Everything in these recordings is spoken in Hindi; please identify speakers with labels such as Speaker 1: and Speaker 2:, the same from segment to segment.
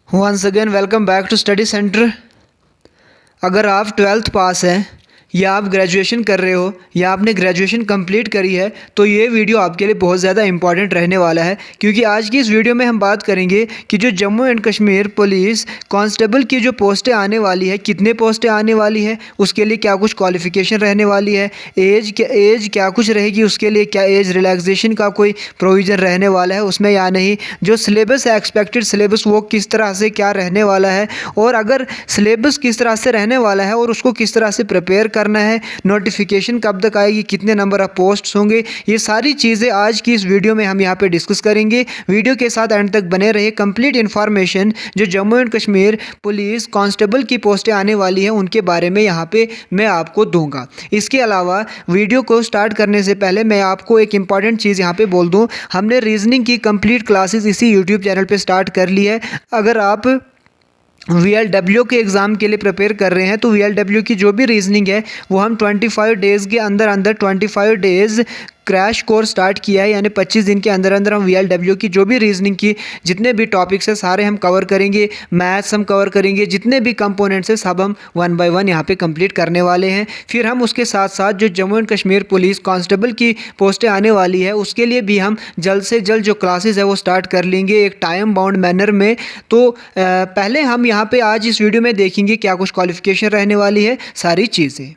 Speaker 1: Once again welcome back to study centre. अगर आप 12th पास हैं या आप ग्रेजुएशन कर रहे हो या आपने ग्रेजुएशन कंप्लीट करी है तो ये वीडियो आपके लिए बहुत ज़्यादा इंपॉर्टेंट रहने वाला है, क्योंकि आज की इस वीडियो में हम बात करेंगे कि जो Jammu and Kashmir police constable की जो पोस्टें आने वाली है, कितने पोस्टें आने वाली है, उसके लिए क्या कुछ क्वालिफ़िकेशन रहने वाली है, एज क्या कुछ रहेगी, उसके लिए क्या एज रिलैक्सेशन का कोई प्रोविज़न रहने वाला है उसमें या नहीं, जो सिलेबस है एक्सपेक्टेड सिलेबस वो किस तरह से क्या रहने वाला है, और अगर सिलेबस किस तरह से रहने वाला है और उसको किस तरह से प्रिपेयर करना है, नोटिफिकेशन कब तक आएगी, कितने नंबर ऑफ पोस्ट्स होंगे, ये सारी चीज़ें आज की इस वीडियो में हम यहाँ पे डिस्कस करेंगे। वीडियो के साथ एंड तक बने रहे। कंप्लीट इन्फॉर्मेशन जो Jammu and Kashmir police constable की पोस्टें आने वाली हैं उनके बारे में यहाँ पे मैं आपको दूंगा। इसके अलावा वीडियो को स्टार्ट करने से पहले मैं आपको एक इम्पॉर्टेंट चीज़ यहाँ पे बोल दूँ, हमने रीजनिंग की कंप्लीट क्लासेस इसी यूट्यूब चैनल पे स्टार्ट कर ली है। अगर आप VLW के एग्ज़ाम के लिए प्रिपेयर कर रहे हैं तो VLW की जो भी रीजनिंग है वो हम 25 डेज़ के अंदर 25 डेज़ क्रैश कोर्स स्टार्ट किया है, यानी 25 दिन के अंदर अंदर हम VLW की जो भी रीजनिंग की जितने भी टॉपिक्स हैं सारे हम कवर करेंगे, मैथ्स हम कवर करेंगे, जितने भी कंपोनेंट्स हैं सब हम 1 बाय 1 यहाँ पे कंप्लीट करने वाले हैं। फिर हम उसके साथ साथ जो Jammu and Kashmir police constable की पोस्टें आने वाली है उसके लिए भी हम जल्द से जल्द जो क्लासेस है वो स्टार्ट कर लेंगे एक टाइम बाउंड मैनर में। तो पहले हम यहाँ पे आज इस वीडियो में देखेंगे क्या कुछ क्वालिफिकेशन रहने वाली है, सारी चीज़ें।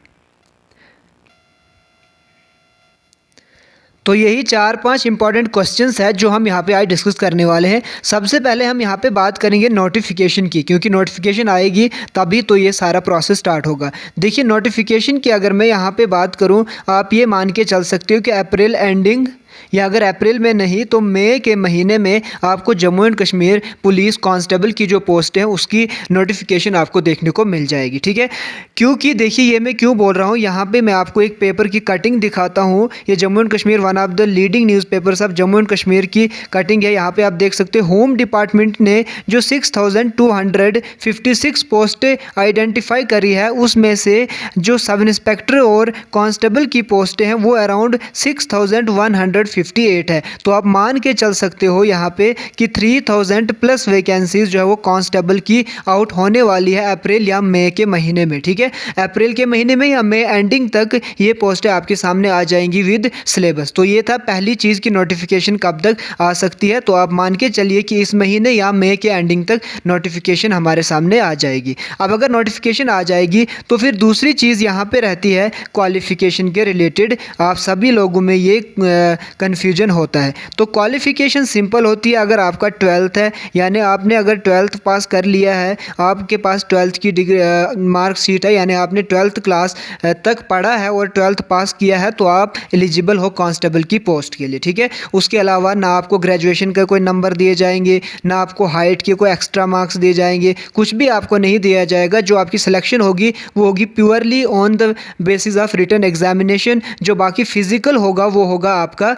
Speaker 1: तो यही 4-5 इंपॉर्टेंट क्वेश्चंस है जो हम यहाँ पे आज डिस्कस करने वाले हैं। सबसे पहले हम यहाँ पे बात करेंगे नोटिफिकेशन की, क्योंकि नोटिफिकेशन आएगी तभी तो ये सारा प्रोसेस स्टार्ट होगा। देखिए नोटिफिकेशन की अगर मैं यहाँ पे बात करूँ, आप ये मान के चल सकते हो कि अप्रैल एंडिंग या अगर अप्रैल में नहीं तो मई के महीने में आपको Jammu and Kashmir police constable की जो पोस्ट है उसकी नोटिफिकेशन आपको देखने को मिल जाएगी, ठीक है। क्योंकि देखिए ये मैं क्यों बोल रहा हूँ, यहाँ पे मैं आपको एक पेपर की कटिंग दिखाता हूँ। ये Jammu and Kashmir one of the leading newspapers of Jammu and Kashmir की कटिंग है। यहाँ पे आप देख सकते हो होम डिपार्टमेंट ने जो 6256 पोस्टें आइडेंटिफाई करी है उसमें से जो सब इंस्पेक्टर और कांस्टेबल की पोस्टें हैं वो अराउंड 6158 है। तो आप मान के चल सकते हो यहाँ पे कि 3000 प्लस वैकेंसीज जो है वो कांस्टेबल की आउट होने वाली है अप्रैल या मई के महीने में, ठीक है। अप्रैल के महीने में या मई एंडिंग तक ये पोस्टें आपके सामने आ जाएंगी विद सिलेबस। तो ये था पहली चीज़ की नोटिफिकेशन कब तक आ सकती है, तो आप मान के चलिए कि इस महीने या मई के एंडिंग तक नोटिफिकेशन हमारे सामने आ जाएगी। अब अगर नोटिफिकेशन आ जाएगी तो फिर दूसरी चीज़ यहाँ पे रहती है क्वालिफिकेशन के रिलेटेड। आप सभी लोगों में ये कन्फ्यूजन होता है। तो क्वालिफ़िकेशन सिंपल होती है, अगर आपका 12th है यानी आपने अगर 12th पास कर लिया है, आपके पास 12th की डिग्री मार्कशीट है यानी आपने 12th क्लास तक पढ़ा है और 12th पास किया है तो आप एलिजिबल हो कांस्टेबल की पोस्ट के लिए, ठीक है। उसके अलावा ना आपको ग्रेजुएशन का कोई नंबर दिए जाएंगे, ना आपको हाइट के कोई एक्स्ट्रा मार्क्स दिए जाएंगे, कुछ भी आपको नहीं दिया जाएगा। जो आपकी सिलेक्शन होगी वो होगी purely on the basis of written examination. जो बाकी फिजिकल होगा वो होगा आपका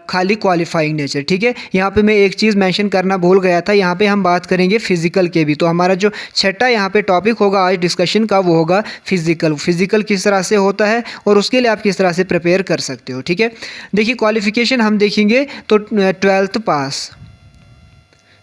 Speaker 1: खाली क्वालिफाइंग नेचर, ठीक है। यहाँ पे मैं एक चीज़ मेंशन करना भूल गया था, यहाँ पे हम बात करेंगे फिजिकल के भी। तो हमारा जो छठा यहाँ पे टॉपिक होगा आज डिस्कशन का वो होगा फिजिकल किस तरह से होता है और उसके लिए आप किस तरह से प्रिपेयर कर सकते हो, ठीक है। देखिए क्वालिफिकेशन हम देखेंगे तो 12th पास,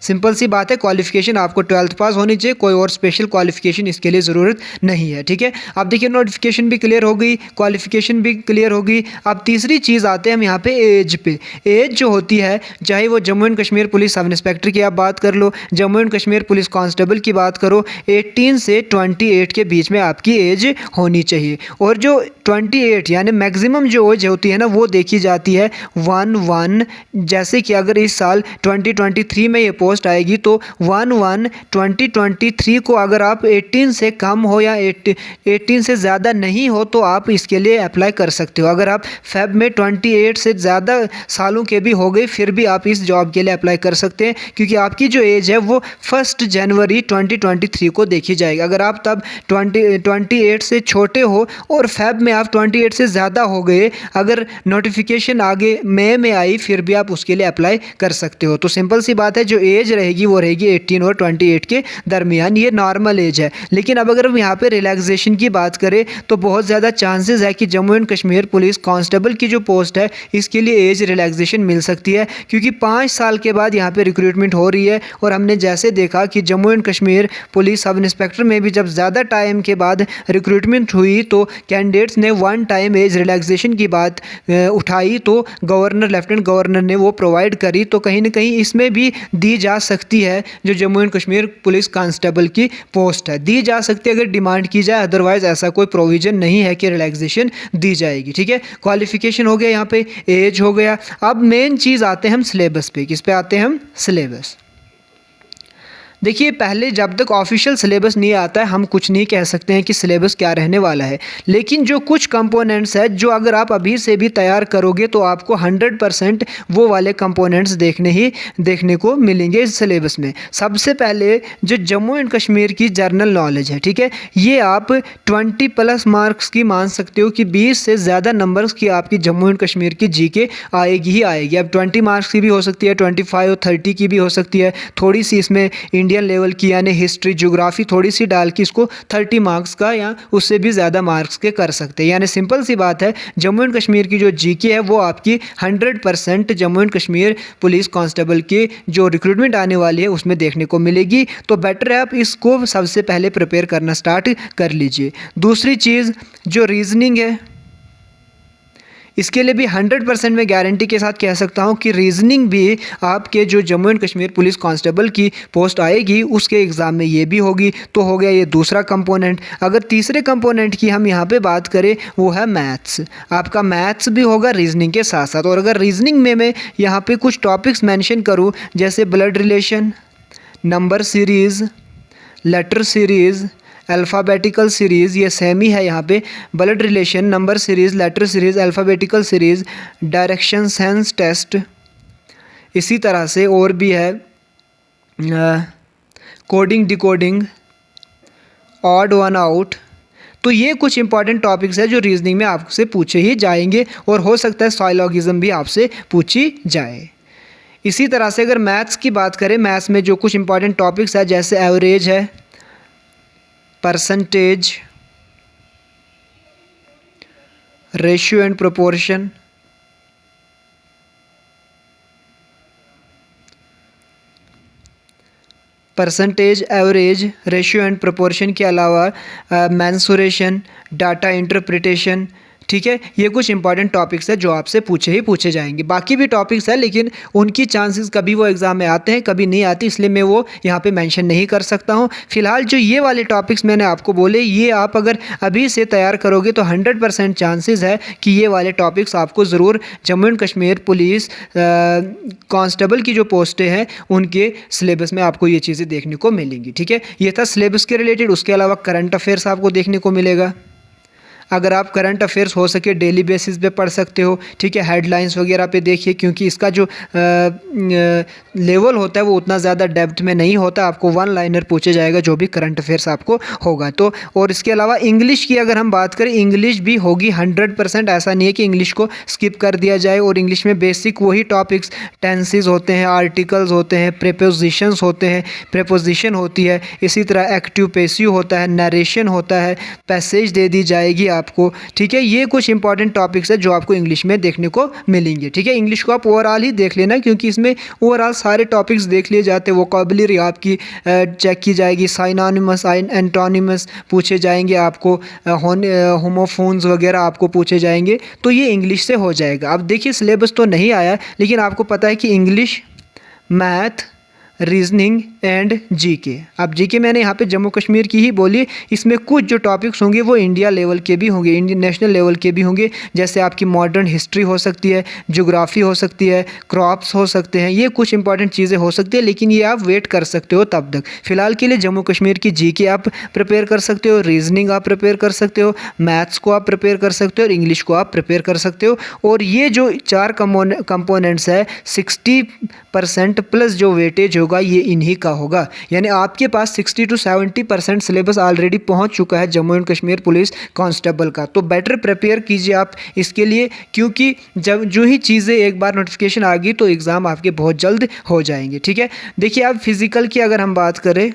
Speaker 1: सिंपल सी बात है, क्वालिफिकेशन आपको 12th पास होनी चाहिए, कोई और स्पेशल क्वालिफिकेशन इसके लिए ज़रूरत नहीं है, ठीक है। अब देखिए नोटिफिकेशन भी क्लियर हो गई, क्वालिफिकेशन भी क्लियर हो गई। अब तीसरी चीज़ आते हैं हम यहाँ पे एज पे। एज जो होती है, चाहे वो Jammu and Kashmir police sub inspector की आप बात कर लो, Jammu and Kashmir police constable की बात करो, 18 से 28 के बीच में आपकी एज होनी चाहिए। और जो 28 यानी मैक्सिमम जो एज होती है ना वो देखी जाती है 11, जैसे कि अगर इस साल 2023 में ये पोस्ट आएगी तो 11/2023 को अगर आप 18 से कम हो या 18 से ज़्यादा नहीं हो तो आप इसके लिए अप्लाई कर सकते हो। अगर आप फेब में 28 से ज़्यादा सालों के भी हो गए फिर भी आप इस जॉब के लिए अप्लाई कर सकते हैं, क्योंकि आपकी जो एज है वो 1 जनवरी 2023 को देखी जाएगी। अगर आप तब 28 से छोटे हो और फेब में आप 28 से ज़्यादा हो गए, अगर नोटिफिकेशन आगे मई में आई फिर भी आप उसके लिए अप्लाई कर सकते हो। तो सिंपल सी बात है, जो एज एज रहेगी वो रहेगी 18 और 28 के दरमियान, ये नॉर्मल एज है। लेकिन अब अगर हम यहाँ पे रिलैक्सेशन की बात करें तो बहुत ज़्यादा चांसेस है कि Jammu and Kashmir police constable की जो पोस्ट है इसके लिए एज रिलैक्सेशन मिल सकती है, क्योंकि 5 साल के बाद यहाँ पे रिक्रूटमेंट हो रही है। और हमने जैसे देखा कि Jammu and Kashmir police sub inspector में भी जब ज़्यादा टाइम के बाद रिक्रूटमेंट हुई तो कैंडिडेट्स ने 1 टाइम एज रिलैक्सेशन की बात उठाई, तो गवर्नर लेफ्टिनेंट गवर्नर ने वो प्रोवाइड करी। तो कहीं ना कहीं इसमें भी दी जा सकती है, जो Jammu and Kashmir police constable की पोस्ट है दी जा सकती है अगर डिमांड की जाए, अदरवाइज ऐसा कोई प्रोविज़न नहीं है कि रिलैक्सेशन दी जाएगी। ठीक है, क्वालिफिकेशन हो गया, यहाँ पे एज हो गया। अब मेन चीज़ आते हैं हम सिलेबस पे। किस पे आते हैं हम? सिलेबस। देखिए, पहले जब तक ऑफिशियल सिलेबस नहीं आता है हम कुछ नहीं कह सकते हैं कि सिलेबस क्या रहने वाला है, लेकिन जो कुछ कंपोनेंट्स है जो अगर आप अभी से भी तैयार करोगे तो आपको 100% वो वाले कंपोनेंट्स देखने को मिलेंगे इस सिलेबस में। सबसे पहले जो जम्मू एंड कश्मीर की जनरल नॉलेज है, ठीक है, ये आप 20+ मार्क्स की मान सकते हो कि 20 से ज़्यादा नंबर्स की आपकी जम्मू एंड कश्मीर की जीके आएगी ही आएगी। अब 20 मार्क्स की भी हो सकती है, 25 और 30 की भी हो सकती है, थोड़ी सी इसमें इंडियन लेवल की यानी हिस्ट्री ज्योग्राफी थोड़ी सी डाल के इसको 30 मार्क्स का या उससे भी ज़्यादा मार्क्स के कर सकते हैं। यानी सिंपल सी बात है, जम्मू एंड कश्मीर की जो जीके है वो आपकी 100% Jammu and Kashmir police constable की जो रिक्रूटमेंट आने वाली है उसमें देखने को मिलेगी। तो बेटर है आप इसको सबसे पहले प्रिपेयर करना स्टार्ट कर लीजिए। दूसरी चीज़ जो रीजनिंग है, इसके लिए भी 100% मैं गारंटी के साथ कह सकता हूं कि रीजनिंग भी आपके जो Jammu and Kashmir police constable की पोस्ट आएगी उसके एग्ज़ाम में ये भी होगी। तो हो गया ये दूसरा कंपोनेंट। अगर तीसरे कंपोनेंट की हम यहाँ पे बात करें वो है मैथ्स। आपका मैथ्स भी होगा रीजनिंग के साथ साथ। और अगर रीजनिंग में मैं यहाँ पे कुछ टॉपिक्स मेंशन करूँ जैसे blood relation, number series, letter series, alphabetical series, ये सेम ही है यहाँ पे, blood relation, number series, letter series, alphabetical series, direction sense test, इसी तरह से और भी है coding decoding, odd one out. तो ये कुछ इंपॉर्टेंट टॉपिक्स है जो रीजनिंग में आपसे पूछे ही जाएंगे और हो सकता है साइलॉगिज्म भी आपसे पूछी जाए। इसी तरह से अगर मैथ्स की बात करें, मैथ्स में जो कुछ इंपॉर्टेंट टॉपिक्स है जैसे एवरेज है, percentage, ratio and proportion, percentage, average, ratio and proportion के अलावा मेंसुरेशन, डाटा इंटरप्रिटेशन, ठीक है, ये कुछ इंपॉर्टेंट टॉपिक्स है जो आपसे पूछे जाएंगे। बाकी भी टॉपिक्स है लेकिन उनकी चांसेस कभी वो एग्ज़ाम में आते हैं कभी नहीं आती, इसलिए मैं वो यहाँ पे मेंशन नहीं कर सकता हूँ। फिलहाल जो ये वाले टॉपिक्स मैंने आपको बोले ये आप अगर अभी से तैयार करोगे तो 100% चांसेस है कि ये वाले टॉपिक्स आपको ज़रूर Jammu and Kashmir police constable की जो पोस्टें हैं उनके सिलेबस में आपको ये चीज़ें देखने को मिलेंगी। ठीक है, ये था सिलेबस के रिलेटेड। उसके अलावा करंट अफेयर्स आपको देखने को मिलेगा। अगर आप करंट अफेयर्स हो सके डेली बेसिस पे पढ़ सकते हो, ठीक है, हेडलाइंस वगैरह पे देखिए क्योंकि इसका जो लेवल होता है वो उतना ज़्यादा डेप्थ में नहीं होता, आपको 1 लाइनर पूछे जाएगा जो भी करंट अफेयर्स आपको होगा। तो और इसके अलावा इंग्लिश की अगर हम बात करें, इंग्लिश भी होगी 100%, ऐसा नहीं है कि इंग्लिश को स्किप कर दिया जाए। और इंग्लिश में बेसिक वही टॉपिक्स, टेंसेस होते हैं, आर्टिकल्स होते हैं, प्रीपोजिशंस होते हैं, प्रीपोजिशन होती है, इसी तरह एक्टिव पैसिव होता है, नरेशन होता है, पैसेज दे दी जाएगी आपको। ठीक है, ये कुछ इंपॉर्टेंट टॉपिक्स है जो आपको इंग्लिश में देखने को मिलेंगे। ठीक है, इंग्लिश को आप ओवरऑल ही देख लेना क्योंकि इसमें ओवरऑल सारे टॉपिक्स देख लिए जाते हैं। वोकैबुलरी आपकी चेक की जाएगी, साइनोनिमस, एंटोनिमस पूछे जाएंगे आपको, होमोफोन्स वगैरह आपको पूछे जाएंगे, तो ये इंग्लिश से हो जाएगा। अब देखिए सिलेबस तो नहीं आया लेकिन आपको पता है कि English, math, reasoning and GK. अब जीके मैंने यहाँ पे जम्मू कश्मीर की ही बोली, इसमें कुछ जो टॉपिक्स होंगे वो इंडिया लेवल के भी होंगे, इंडियन नेशनल लेवल के भी होंगे, जैसे आपकी मॉडर्न हिस्ट्री हो सकती है, ज्योग्राफी हो सकती है, क्रॉप्स हो सकते हैं, ये कुछ इंपॉर्टेंट चीज़ें हो सकती है। लेकिन ये आप वेट कर सकते हो तब तक। फिलहाल के लिए जम्मू कश्मीर की जीके आप प्रिपेयर कर सकते हो, रीजनिंग आप प्रिपेयर कर सकते हो, मैथ्स को आप प्रिपेयर कर सकते हो और इंग्लिश को आप प्रिपेयर कर सकते हो। और ये जो 4 कंपोनेंट्स है 60% प्लस जो वेटेज होगा ये इन्हीं का होगा। यानी आपके पास 60 to 70% सिलेबस ऑलरेडी पहुंच चुका है Jammu and Kashmir police constable का। तो बेटर प्रिपेयर कीजिए आप इसके लिए, क्योंकि जब जो ही चीज़ें एक बार नोटिफिकेशन आ गई तो एग्ज़ाम आपके बहुत जल्द हो जाएंगे। ठीक है, देखिए अब फिज़िकल की अगर हम बात करें,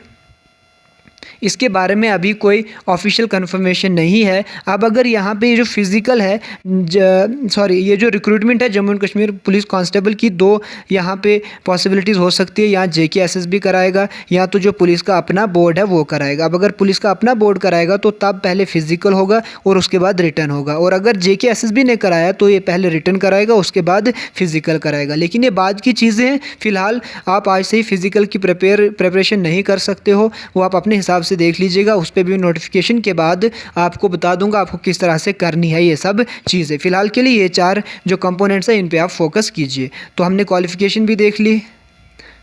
Speaker 1: इसके बारे में अभी कोई ऑफिशियल कंफर्मेशन नहीं है। अब अगर यहाँ पे जो फिज़िकल है, ये जो रिक्रूटमेंट है Jammu and Kashmir police constable की, दो यहाँ पे पॉसिबिलिटीज़ हो सकती है, या JKSSB कराएगा या तो जो पुलिस का अपना बोर्ड है वो कराएगा। अब अगर पुलिस का अपना बोर्ड कराएगा तो तब पहले फिज़िकल होगा और उसके बाद रिटर्न होगा, और अगर JKSSB ने कराया तो ये पहले रिटर्न कराएगा उसके बाद फिज़िकल कराएगा। लेकिन ये बाद की चीज़ें हैं, फ़िलहाल आप आज से ही फिज़िकल की प्रिपरेशन नहीं कर सकते हो, वो आप अपने हिसाब से देख लीजिएगा। उस पर भी नोटिफिकेशन के बाद आपको बता दूंगा आपको किस तरह से करनी है ये सब चीज़ें। फ़िलहाल के लिए ये 4 जो कंपोनेंट्स हैं इन पे आप फोकस कीजिए। तो हमने क्वालिफ़िकेशन भी देख ली,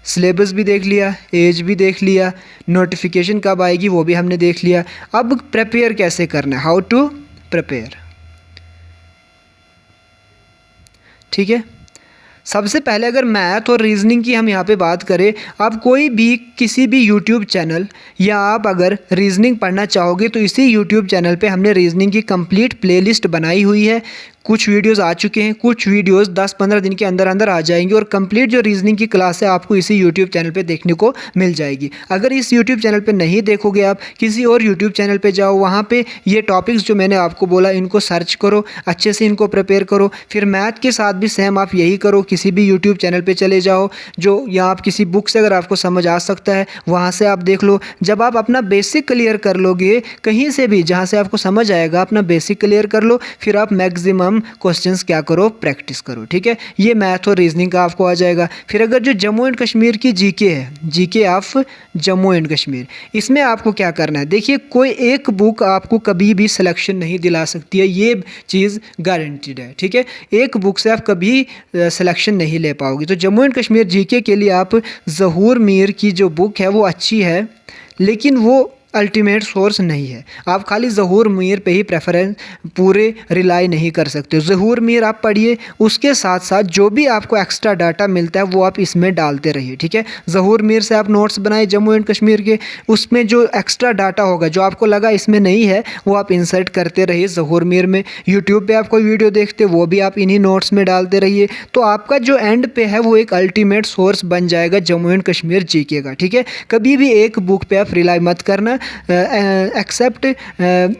Speaker 1: सिलेबस भी देख लिया, एज भी देख लिया, नोटिफिकेशन कब आएगी वो भी हमने देख लिया। अब प्रिपेयर कैसे करना है, हाउ टू प्रिपेयर। ठीक है, सबसे पहले अगर मैथ और रीजनिंग की हम यहाँ पे बात करें, आप कोई भी किसी भी यूट्यूब चैनल या आप अगर रीजनिंग पढ़ना चाहोगे तो इसी यूट्यूब चैनल पे हमने रीजनिंग की कंप्लीट प्लेलिस्ट बनाई हुई है। कुछ वीडियोस आ चुके हैं, कुछ वीडियोस 10-15 दिन के अंदर अंदर आ जाएंगे, और कंप्लीट जो रीजनिंग की क्लास है आपको इसी यूट्यूब चैनल पे देखने को मिल जाएगी। अगर इस यूट्यूब चैनल पे नहीं देखोगे, आप किसी और यूट्यूब चैनल पे जाओ, वहाँ पे ये टॉपिक्स जो मैंने आपको बोला इनको सर्च करो, अच्छे से इनको प्रिपेयर करो। फिर मैथ के साथ भी सेम आप यही करो, किसी भी यूट्यूब चैनल पर चले जाओ जो, या आप किसी बुक से अगर आपको समझ आ सकता है वहाँ से आप देख लो। जब आप अपना बेसिक क्लियर कर लोगे, कहीं से भी जहाँ से आपको समझ आएगा अपना बेसिक क्लियर कर लो, फिर आप मैक्सिमम क्वेश्चंस क्या करो, प्रैक्टिस करो। ठीक है, ये मैथ और रीजनिंग का आपको आ जाएगा। फिर अगर जो जम्मू एंड कश्मीर की जीके है, GK of Jammu and Kashmir, इसमें आपको क्या करना है, देखिए कोई एक बुक आपको कभी भी सिलेक्शन नहीं दिला सकती है, ये चीज़ गारंटीड है। ठीक है, एक बुक से आप कभी सिलेक्शन नहीं ले पाओगे। तो जम्मू एंड कश्मीर जीके के लिए आप ज़हूर मीर की जो बुक है वो अच्छी है, लेकिन वो अल्टीमेट सोर्स नहीं है। आप खाली ज़हूर मीर पे ही प्रेफरेंस पूरे रिलाई नहीं कर सकते। ज़हूर मीर आप पढ़िए, उसके साथ साथ जो भी आपको एक्स्ट्रा डाटा मिलता है वो आप इसमें डालते रहिए। ठीक है, ज़हूर मीर से आप नोट्स बनाए जम्मू एंड कश्मीर के, उसमें जो एक्स्ट्रा डाटा होगा जो आपको लगा इसमें नहीं है वो आप इंसर्ट करते रहिए ज़हूर मीर में। यूट्यूब पर आप कोई वीडियो देखते वो भी आप इन्हीं नोट्स में डालते रहिए, तो आपका जो एंड पे है वो एक अल्टीमेट सोर्स बन जाएगा जम्मू एंड कश्मीर जीके का। ठीक है, कभी भी एक बुक पे आप रिलाई मत करना, except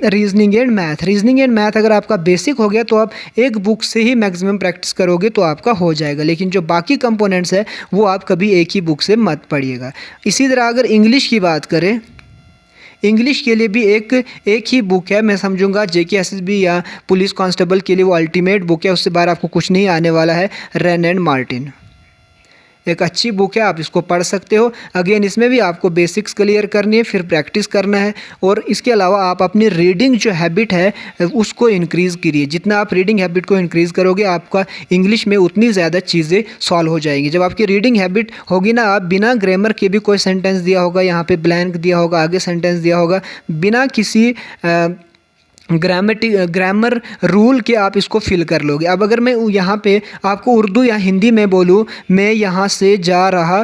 Speaker 1: reasoning and math. Reasoning and math अगर आपका बेसिक हो गया तो आप एक बुक से ही मैक्सिमम प्रैक्टिस करोगे तो आपका हो जाएगा, लेकिन जो बाकी कंपोनेंट्स है वो आप कभी एक ही बुक से मत पढ़िएगा। इसी तरह अगर इंग्लिश की बात करें, इंग्लिश के लिए भी एक ही बुक है, मैं समझूंगा JKSSB या पुलिस कांस्टेबल के लिए वो अल्टीमेट बुक है, उससे बाहर आपको कुछ नहीं आने वाला है। रैन एंड मार्टिन एक अच्छी बुक है, आप इसको पढ़ सकते हो। अगेन इसमें भी आपको बेसिक्स क्लियर करनी है, फिर प्रैक्टिस करना है, और इसके अलावा आप अपनी रीडिंग जो हैबिट है उसको इंक्रीज़ करिए। जितना आप रीडिंग हैबिट को इंक्रीज़ करोगे आपका इंग्लिश में उतनी ज़्यादा चीज़ें सॉल्व हो जाएंगी। जब आपकी रीडिंग हैबिट होगी ना, आप बिना ग्रामर के भी कोई सेंटेंस दिया होगा, यहाँ पे ब्लैंक दिया होगा, आगे सेंटेंस दिया होगा, बिना किसी ग्रामर रूल के आप इसको फिल कर लोगे। अब अगर मैं यहाँ पे आपको उर्दू या हिंदी में बोलूँ, मैं यहाँ से जा रहा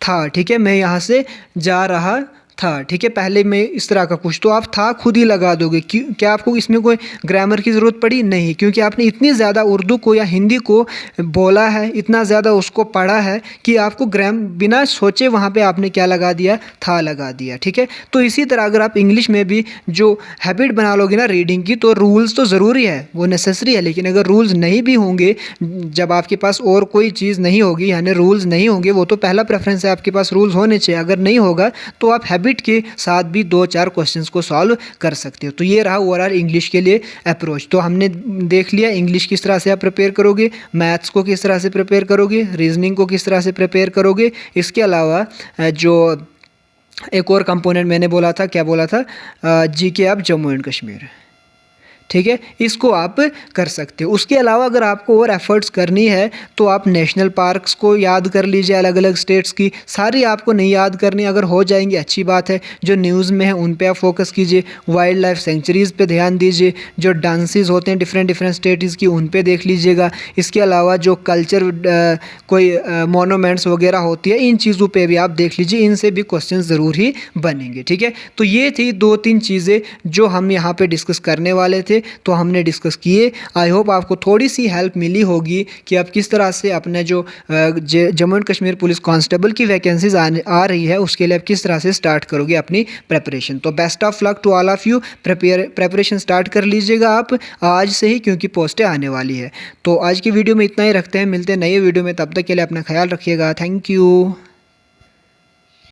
Speaker 1: था, ठीक है, मैं यहाँ से जा रहा था, ठीक है, पहले में इस तरह का कुछ, तो आप था खुद ही लगा दोगे। क्या आपको इसमें कोई ग्रामर की ज़रूरत पड़ी? नहीं, क्योंकि आपने इतनी ज़्यादा उर्दू को या हिंदी को बोला है, इतना ज़्यादा उसको पढ़ा है कि आपको बिना सोचे वहाँ पे आपने क्या लगा दिया, था लगा दिया। ठीक है, तो इसी तरह अगर आप इंग्लिश में भी जो हैबिट बना लोगे ना रीडिंग की, तो रूल्स तो ज़रूरी है, वो नेसेसरी है, लेकिन अगर रूल्स नहीं भी होंगे, जब आपके पास और कोई चीज़ नहीं होगी, यानी रूल्स नहीं होंगे, वो तो पहला प्रेफरेंस है, आपके पास रूल्स होने चाहिए। अगर नहीं होगा तो आप हैबिट के साथ भी 2-4 क्वेश्चंस को सॉल्व कर सकते हो। तो ये रहा ओवरऑल इंग्लिश के लिए अप्रोच। तो हमने देख लिया इंग्लिश किस तरह से आप प्रिपेयर करोगे, मैथ्स को किस तरह से प्रिपेयर करोगे, रीजनिंग को किस तरह से प्रिपेयर करोगे। इसके अलावा जो एक और कंपोनेंट मैंने बोला था, क्या बोला था, GK of Jammu and Kashmir. ठीक है, इसको आप कर सकते हो। उसके अलावा अगर आपको और एफर्ट्स करनी है तो आप नेशनल पार्क्स को याद कर लीजिए, अलग अलग स्टेट्स की, सारी आपको नहीं याद करनी, अगर हो जाएंगी अच्छी बात है। जो न्यूज़ में है उन पे आप फोकस कीजिए, वाइल्ड लाइफ सेंचुरीज़ पे ध्यान दीजिए, जो डांसेस होते हैं डिफरेंट डिफरेंट स्टेट्स की उन पे देख लीजिएगा। इसके अलावा जो कल्चर कोई मोनूमेंट्स वगैरह होती है, इन चीज़ों पे भी आप देख लीजिए, इनसे भी क्वेश्चन ज़रूर ही बनेंगे। ठीक है, तो ये थी 2-3 चीज़ें जो हम यहाँ पे डिस्कस करने वाले थे, तो हमने डिस्कस किए। आई होप आपको थोड़ी सी हेल्प मिली होगी कि आप किस तरह से अपने जो Jammu and Kashmir police constable की वैकेंसीज आ रही है उसके लिए आप किस तरह से स्टार्ट करोगे अपनी प्रेपरेशन। तो best of luck to all of you. Preparation start कर लीजिएगा आप आज से ही, क्योंकि पोस्टें आने वाली है। तो आज की वीडियो में इतना ही रखते हैं, मिलते हैं नए वीडियो में, तब तक के लिए अपना ख्याल रखिएगा। Thank you.